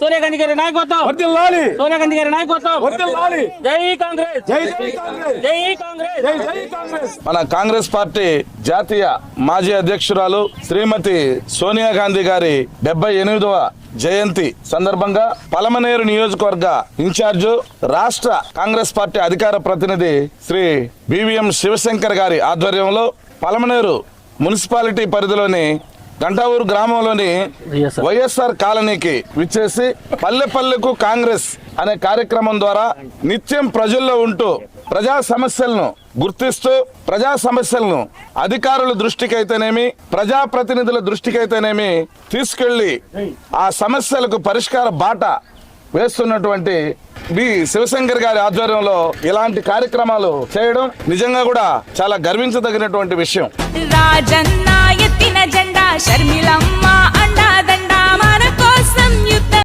సోనియా గాంధీ గారి నాయకత్వం, సోనియా గాంధీ గారి నాయకత్వం. జై కాంగ్రెస్, జై కాంగ్రెస్, జై కాంగ్రెస్. మన కాంగ్రెస్ పార్టీ జాతీయ మాజీ అధ్యక్షురాలు శ్రీమతి సోనియా గాంధీ గారి 78వ జయంతి సందర్భంగా పలమనేరు నియోజకవర్గ ఇన్ఛార్జు రాష్ట్ర కాంగ్రెస్ పార్టీ అధికార ప్రతినిధి శ్రీ బివిఎం శివశంకర్ గారి ఆధ్వర్యంలో పలమనేరు మున్సిపాలిటీ పరిధిలోని గంటావూరు గ్రామంలోని వైఎస్ఆర్ కాలనీకి విచ్చేసి పల్లె పల్లెకు కాంగ్రెస్ అనే కార్యక్రమం ద్వారా నిత్యం ప్రజల్లో ఉంటూ ప్రజా సమస్యలను గుర్తిస్తూ ప్రజా సమస్యలను అధికారుల దృష్టికైతేనేమి ప్రజాప్రతినిధుల దృష్టికైతేనేమి తీసుకెళ్లి ఆ సమస్యలకు పరిష్కార బాట వేస్తున్నటువంటి బి శివశంకర్ గారి ఆధ్వర్యంలో ఇలాంటి కార్యక్రమాలు చేయడం నిజంగా కూడా చాలా గర్వించదగినటువంటి విషయం. రాజన్న ఎత్తిన జెండా, షర్మిలమ్మ అండాదండ, మన కోసం యుద్ధ